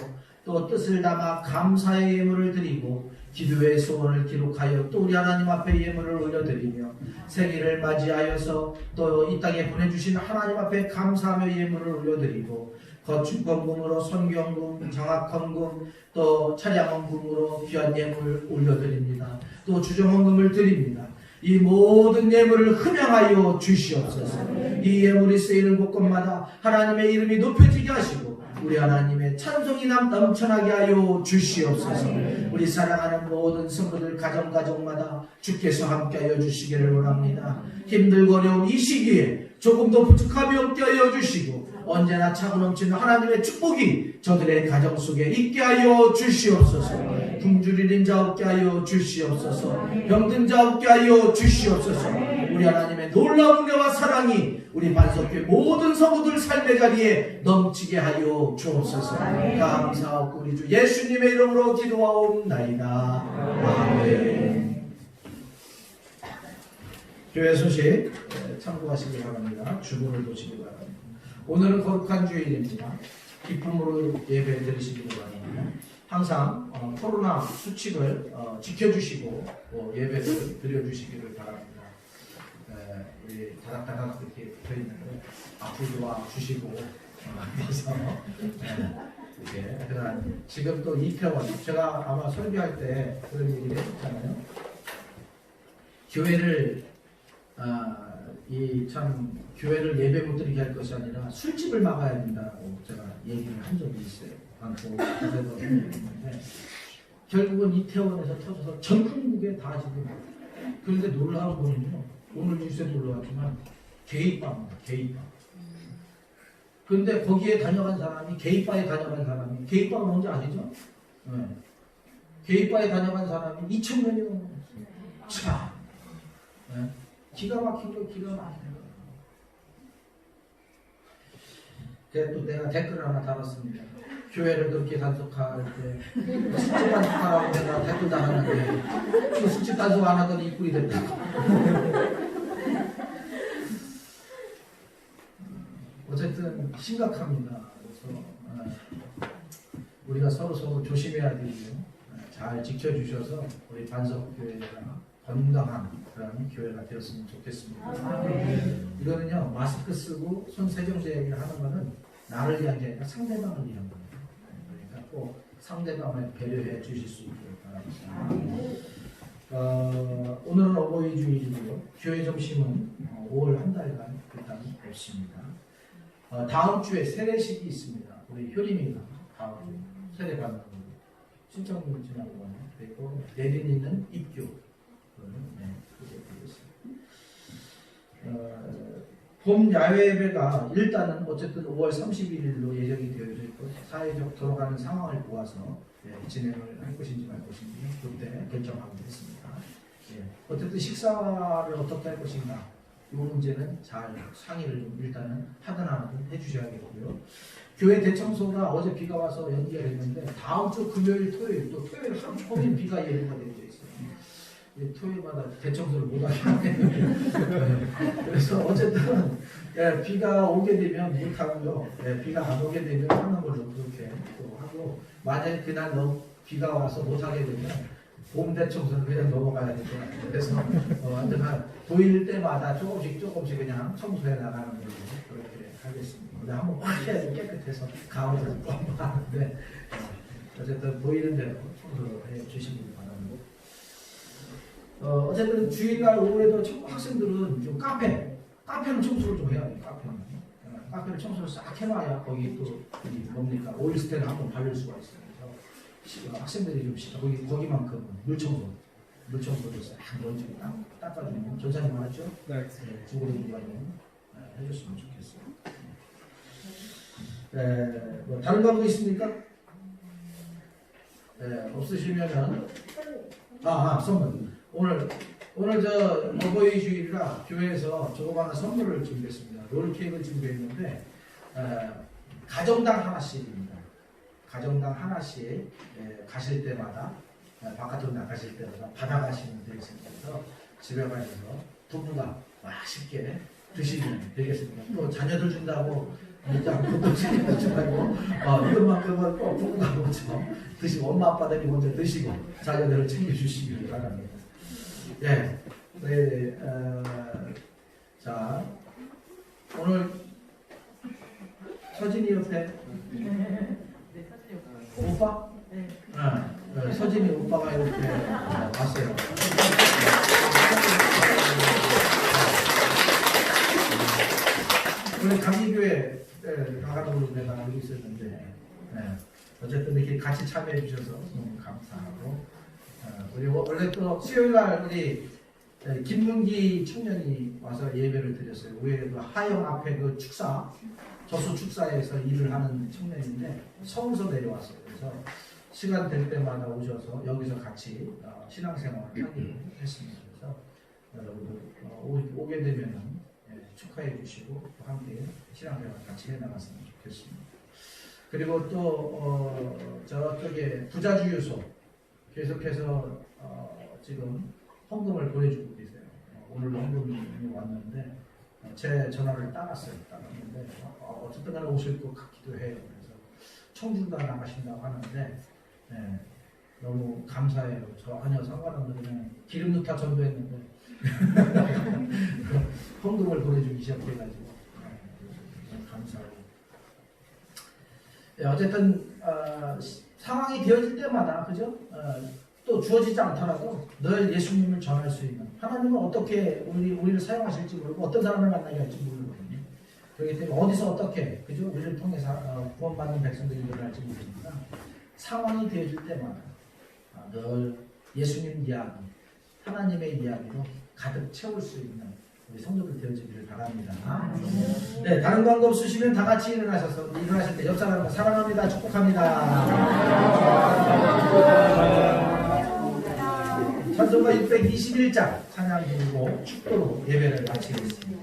또 뜻을 담아 감사의 예물을 드리고 기도의 소원을 기록하여 또 우리 하나님 앞에 예물을 올려드리며 생일을 맞이하여서 또 이 땅에 보내주신 하나님 앞에 감사하며 예물을 올려드리고 거축헌금으로 선경금, 장학헌금, 또 차량헌금으로 귀한 예물을 올려드립니다. 또 주정헌금을 드립니다. 이 모든 예물을 흠양하여 주시옵소서. 이 예물이 쓰이는 곳곳마다 하나님의 이름이 높여지게 하시고 우리 하나님의 찬송이 넘쳐나게 하여 주시옵소서. 우리 사랑하는 모든 성도들 가정마다 주께서 함께하여 주시기를 원합니다. 힘들고 어려운 이 시기에 조금도 부족함이 없게 하여 주시고 언제나 차고 넘치는 하나님의 축복이 저들의 가정 속에 있게 하여 주시옵소서. 굶주리는 자 없게 하여 주시옵소서. 병든 자 없게 하여 주시옵소서. 우리 하나님의 놀라운 은혜와 사랑이 우리 반석교회 모든 성도들 삶의 자리에 넘치게 하여 주옵소서. 감사하고 우리 주 예수님의 이름으로 기도하옵나이다. 아멘. 교회 소식 참고하시기 바랍니다. 주문을 보시기 바랍니다. 오늘은 거룩한 주일입니다. 기쁨으로 예배 드리시기 바랍니다. 항상 코로나 수칙을 지켜주시고 예배를 드려주시기를 바랍니다. 우리 다닥다닥 이렇게 붙어있는데 앞으로 와 주시고 그래서 그다음 지금 또 이태원 제가 아마 설교할 때 그런 얘기를 했잖아요. 교회를 교회를 예배 못 드리게 할 것이 아니라 술집을 막아야 된다고 제가 얘기를 한 적이 있어요. 방송에서 했는데 결국은 이태원에서 터져서 전국에 다 지금. 그런데 놀라운 거는요. 오늘 뉴스에 올라왔지만 게이바입니다. 게이바. 그런데 거기에 다녀간 사람이 게이바에 다녀간 사람이 게이바가 뭔지 아시죠? 네. 게이바에 다녀간 사람이 2,000명이 넘었어요. 참. 네. 기가 막힌 거 기가 막힌 거. 또 내가 댓글 하나 달았습니다. 교회를 그렇게 단속할 때 숙제 단속하라고 내가 댓글 달았는데 그 숙제 단속 안 하더니 입구이 됐다고. 어쨌든 심각합니다. 그래서 우리가 서로 조심해야 되고요. 잘 지켜주셔서 우리 반석교회가 건강한 그런 교회가 되었으면 좋겠습니다. 이거는요 마스크 쓰고 손 세정제 하는 거는 나를 위한 게 아니라 상대방을 위한 거예요. 그러니까 꼭 상대방을 배려해 주실 수 있도록 바랍니다. 오늘은 어버이 주일이고요. 교회 점심은 5월 한 달간 일단 없습니다. 다음 주에 세례식이 있습니다. 우리 효림이가 다음 주에 세례 받는 거 신청문 지나고 가요. 그리고 내린 있는 입교. 네, 그게 되겠습니다. 봄 야외 예배가 일단은 어쨌든 5월 31일로 예정이 되어져 있고 사회적 돌아가는 상황을 보아서 진행을 할 것인지 말 것인지 그때 결정하고 있습니다. 어쨌든 식사를 어떻게 할 것인가 이 문제는 잘 상의를 좀 일단은 하든 안 하든 해주셔야겠고요. 교회 대청소가 어제 비가 와서 연기가 됐는데 다음 주 금요일 토요일 또 토요일 하루 종일 비가 예보가 되어 있어요. 토요일마다 대청소를 못하게 하겠는데 그래서 어쨌든 비가 오게 되면 못하고요. 비가 안 오게 되면 하는 걸로 그렇게 또 하고 만약에 그날 비가 와서 못하게 되면 봄 대청소는 그냥 넘어가야 될 것 같아요. 그래서 하여튼 보일 때마다 조금씩 그냥 청소해 나가는 걸로 그렇게 하겠습니다. 근데 한번 확 해야지 깨끗해서 가을에서 또 하는데 어쨌든 보이는 대로 청소를 해 주시기 바랍니다. 어쨌든 주일날 오후에도 학생들은 좀 카페는 청소를 좀 해야 돼요. 카페를 청소를 싹 해놔야 거기 또 뭡니까 오일스텐을 한번 바를 수가 있어요. 그래서 학생들이 좀 거기만큼 물청소를 싹 먼지 닦아주면 전사님 알았죠? 네. 중고등부 관련 해줬으면 좋겠어요. 뭐 다른 방법 있습니까? 없으시면은 선물. 오늘 저 어버이 주일이라 교회에서 조그마한 선물을 준비했습니다. 롤케이크를 준비했는데 가정당 하나씩입니다. 가정당 하나씩 가실 때마다 바깥으로 나가실 때마다 받아가시면 되겠습니다. 그래서 집에 가셔서 부부가 맛있게 드시면 되겠습니다. 또 자녀들 준다고 이제 아무것도 드시지 말고 이것만큼은 꼭 두고 가보죠. 드시고 엄마 아빠들이 먼저 드시고 자녀들을 챙겨주시기 바랍니다. 예, 네, 자 오늘 서진이 옆에 오빠? 네. 서진이 오빠가 이렇게 왔어요. 원래 강의교회 가가지고 내가 알고 있었는데 어쨌든 이렇게 같이 참여해 주셔서 너무 감사하고 우리 원래 또 수요일날 우리 김문기 청년이 와서 예배를 드렸어요. 우리 그 하영 앞에 그 축사 저수 축사에서 일을 하는 청년인데 서울서 내려왔어요. 그래서 시간 될 때마다 오셔서 여기서 같이 신앙생활을 하기로 했습니다. 그래서 여러분들 오게 되면은 축하해 주시고 또 함께 신앙생활 같이 해나갔으면 좋겠습니다. 그리고 또 저쪽에 부자주유소 계속해서 지금 헌금을 보내주고 계세요. 오늘도 헌금이 왔는데 제 전화를 따갔는데 어쨌든 간에 오실 것 같기도 해요. 그래서 청주가 나가신다고 하는데 너무 감사해요. 전혀 상관없는 그냥 기름 넣다 전도했는데 헌금을 보내주기 시작해가지고 감사하고 어쨌든 상황이 되어질 때마다 그죠? 또 주어지지 않더라도 늘 예수님을 전할 수 있는 하나님은 어떻게 우리를 사용하실지 모르고 어떤 사람을 만나게 할지 모르거든요. 그렇기 때문에 어디서 어떻게 그죠? 우리를 통해서 구원받는 백성들이 일어날지 모르니까 상황이 되어질 때마다 늘 예수님 이야기, 하나님의 이야기로 가득 채울 수 있는 우리 성도들 되어지기를 바랍니다. 네, 다른 광고 없으시면 다 같이 일어나실 때 옆 사람과 사랑합니다, 축복합니다. 찬송가 621장 찬양 부르고 축도로 예배를 마치겠습니다.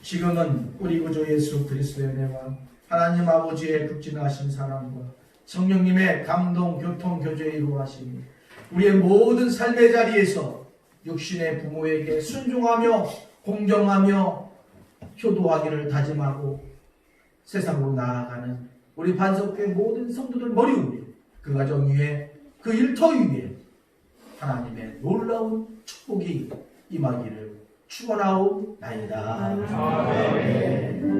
지금은 우리 구주 예수 그리스도의 은혜와 하나님 아버지의 극진하신 사랑과 성령님의 감동, 교통, 교제에 이루어하심이 우리의 모든 삶의 자리에서 육신의 부모에게 순종하며 공경하며 효도하기를 다짐하고 세상으로 나아가는 우리 반석교회 모든 성도들 머리 위에 그 가정 위에 그 일터 위에 하나님의 놀라운 축복이 임하기를 축원하옵나이다. 아멘.